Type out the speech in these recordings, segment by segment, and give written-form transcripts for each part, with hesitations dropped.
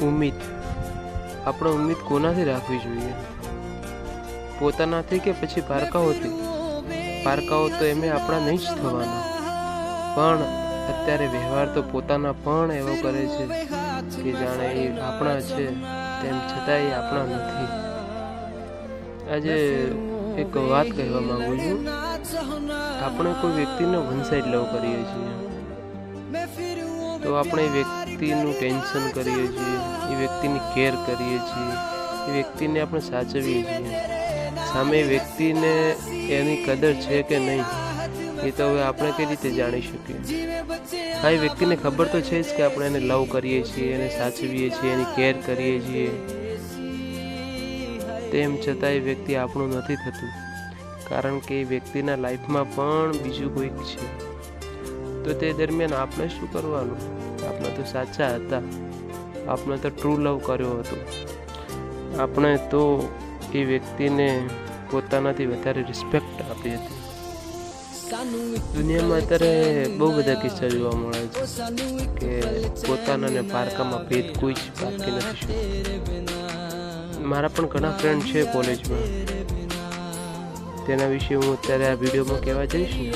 ઉમ્મીદ. આપણે ઉમ્મીદ કોનાથી રાખવી જોઈએ? પોતાનાથી કે પછી પારકાઓથી? પારકાઓ તો એમે આપણા નહીં જ થવાના, પણ અત્યારે વ્યવહાર તો પોતાના પણ એવો કરે છે કે જાણે એ આપણા છે, તેમ છતાં એ આપણા નથી. આજે એક વાત કહેવા માંગુ છું. આપણે કોઈ વ્યક્તિને વન સાઈડ લવ કરીએ છીએ તો આપણે એ વ્યક્તિનું ટેન્શન કરીએ છીએ, એ વ્યક્તિની કેર કરીએ છીએ, એ વ્યક્તિને આપણે સાચવીએ છીએ. સામે વ્યક્તિને એની કદર છે કે નહીં એ તો હવે આપણે કઈ રીતે જાણી શકીએ? હા, એ વ્યક્તિને ખબર તો છે જ કે આપણે એને લવ કરીએ છીએ, એને સાચવીએ છીએ, એની કેર કરીએ છીએ, તેમ છતાં એ વ્યક્તિ આપણું નથી થતું, કારણ કે એ વ્યક્તિના લાઈફમાં પણ બીજું કોઈક છે. તો તે દરમિયાન આપણે શું કરવાનું? આપણે તો સાચા હતા, આપણે તો ટ્રુ લવ કર્યો હતો, આપણે તો એ વ્યક્તિને પોતાનાથી વધારે રિસ્પેક્ટ આપી હતી. દુનિયામાં અત્યારે બહુ બધા કિસ્સા જોવા મળે છે કે પોતાના ને પારકામાં ભેદ કોઈ જ બાકી નથી શકતું. મારા પણ ઘણા ફ્રેન્ડ છે કોલેજમાં, તેના વિશે હું અત્યારે આ વિડીયોમાં કહેવા જઈશ ને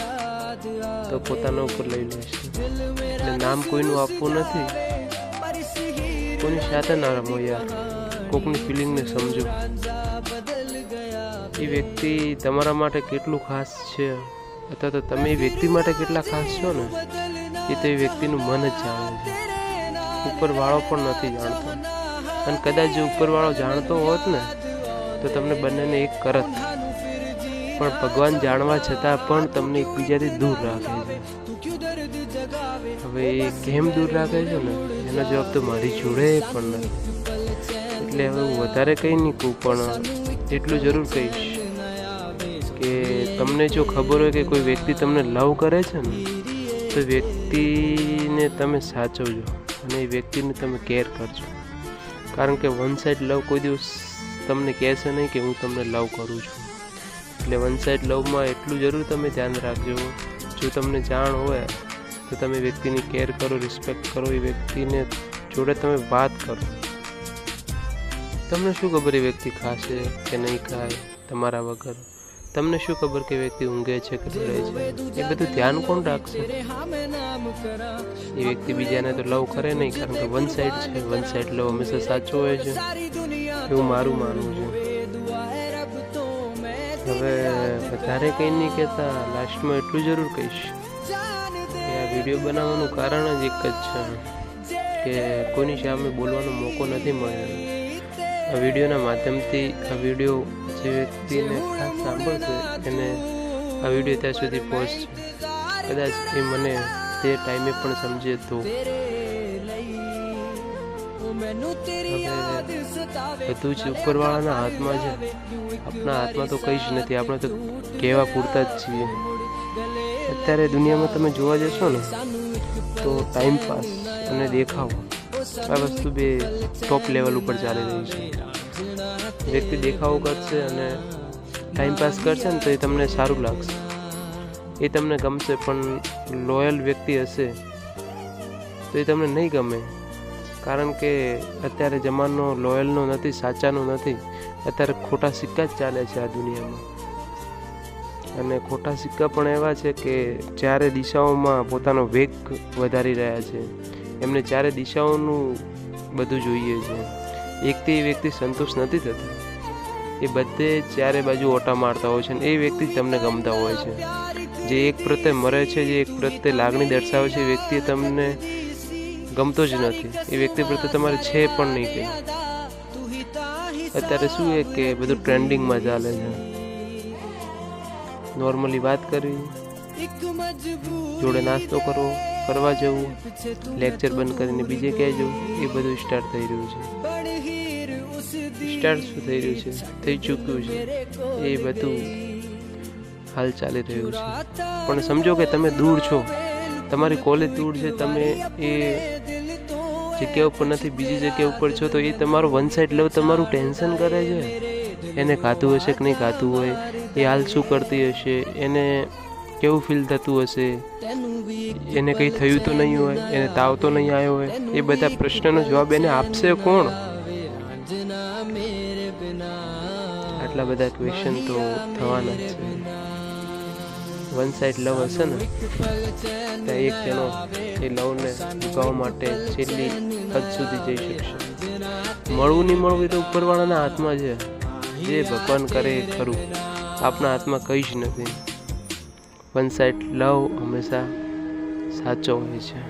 તો પોતાના ઉપર લઈ લઈશ. એટલે નામ કોઈનું આપવું નથી, કોઈની સાથે ના રમો યાર, કોકની ફિલિંગને સમજો. એ વ્યક્તિ તમારા માટે કેટલું ખાસ છે અથવા તો તમે એ વ્યક્તિ માટે કેટલા ખાસ છો ને એ તો એ વ્યક્તિનું મન જ જાણે છે, ઉપરવાળો પણ નથી જાણતો. અને કદાચ જો ઉપરવાળો જાણતો હોત ને તો તમને બંનેને એક કરત, પણ ભગવાન જાણવા છતાં પણ તમને એકબીજાથી દૂર રાખે છે. હવે એ કેમ દૂર રાખે છે ને એનો જવાબ તો મારી જોડે પણ નથી. એટલે હવે હું વધારે કંઈ નહીં કહું, પણ એટલું જરૂર કહીશ કે તમને જો ખબર હોય કે કોઈ વ્યક્તિ તમને લવ કરે છે ને તો વ્યક્તિને તમે સાચવજો અને એ વ્યક્તિને તમે કેર કરજો. કારણ કે વન સાઈડ લવ કોઈ દિવસ તમને કહેશે નહીં કે હું તમને લવ કરું છું. એટલે વન સાઈડ લવમાં એટલું જરૂર તમે ધ્યાન રાખજો, જો તમને જાણ હોય તો તમે વ્યક્તિની કેર કરો, રિસ્પેક્ટ કરો, એ વ્યક્તિને જોડે તમે વાત કરો. તમને શું ખબર એ વ્યક્તિ ખાશે કે નહીં ખાય તમારા વગર? તમને શું ખબર કે વ્યક્તિ ઊંઘે છે કે રડે છે? એ બધું ધ્યાન કોણ રાખશે? એ વ્યક્તિ બીજાને તો લવ કરે નહીં, કારણ કે વન સાઈડ છે. વન સાઈડ લવ હંમેશા સાચો હોય છે, એવું મારું માનવું છે. હવે વધારે કંઈ નહીં કહેતા, લાસ્ટમાં એટલું જરૂર કહીશ કે આ વિડીયો બનાવવાનું કારણ જ એક જ છે કે કોઈની સામે બોલવાનો મોકો નથી મળ્યો. આ વિડીયોના માધ્યમથી આ વિડીયો જે વ્યક્તિને ખાસ સાંભળશે એને આ વિડીયો ત્યાં સુધી પહોંચશે. કદાચ એ મને તે ટાઈમે પણ સમજે તો. બધું જ ઉપરવાળાના હાથમાં છે, આપણા હાથમાં તો કંઈ જ નથી. આપણે તો કહેવા પૂરતા જ છીએ. અત્યારે દુનિયામાં તમે જોવા જશો ને તો ટાઈમપાસ અને દેખાવો આ વસ્તુ બે ટોપ લેવલ ઉપર ચાલી રહી છે. વ્યક્તિ દેખાવો કરશે અને ટાઈમપાસ કરશે ને તો એ તમને સારું લાગશે, એ તમને ગમશે. પણ લોયલ વ્યક્તિ હશે તો એ તમને નહીં ગમે, કારણ કે અત્યારે જમાનો લોયલનો નથી, સાચાનો નથી. અત્યારે ખોટા સિક્કા જ ચાલે છે આ દુનિયામાં. અને ખોટા સિક્કા પણ એવા છે કે ચારે દિશાઓમાં પોતાનો વેગ વધારી રહ્યા છે. એમને ચારે દિશાઓનું બધું જોઈએ છે. એકથી એ વ્યક્તિ સંતોષ નથી થતો, એ બધે ચારે બાજુ ઓટા મારતા હોય છે અને એ વ્યક્તિ તમને ગમતા હોય છે. જે એક પ્રત્યે મરે છે, જે એક પ્રત્યે લાગણી દર્શાવે છે, એ વ્યક્તિ તમને ગમતો જ નથી. એ વ્યક્તિ પ્રત્યે તમારે છે પણ નહીં કંઈ. અત્યારે શું છે કે બધું ટ્રેન્ડિંગમાં ચાલે છે. નોર્મલી વાત કરવી, જોડે નાસ્તો કરવો, ફરવા જવું, લેક્ચર બંધ કરીને બીજે ક્યાંય જવું, એ બધું સ્ટાર્ટ થઈ રહ્યું છે. સ્ટાર્ટ શું થઈ રહ્યું છે, થઈ ચૂક્યું છે, એ બધું હાલ ચાલી રહ્યું છે. પણ સમજો કે તમે દૂર છો, તમારી કોલેજ દૂર છે, તમે એ જગ્યા ઉપર નથી, બીજી જગ્યા ઉપર છો, તો એ તમારું વન સાઈડ લવ તમારું ટેન્શન કરે છે. એને ખાતું હશે કે નહીં ખાતું હોય, એ હાલ શું કરતી હશે, એને કેવું ફીલ થતું હશે, એને કંઈ થયું તો નહીં હોય, એને તાવ તો નહીં આવ્યો હોય, એ બધા પ્રશ્નનો જવાબ એને આપશે કોણ? આટલા બધા ક્વેશ્ચન તો થવાના જ છે. વન સાઇડ લવ હશે ને ત્યાં એક જણો એ લવને ચૂકવવા માટે છેલ્લી હદ સુધી જઈ શકશે. મળવું નહીં મળવું એ તો ઉપરવાળાના હાથમાં છે. જે ભગવાન કરે એ ખરું, આપણા હાથમાં કંઈ જ નથી. વન સાઇડ લવ હંમેશા સાચો હોય છે.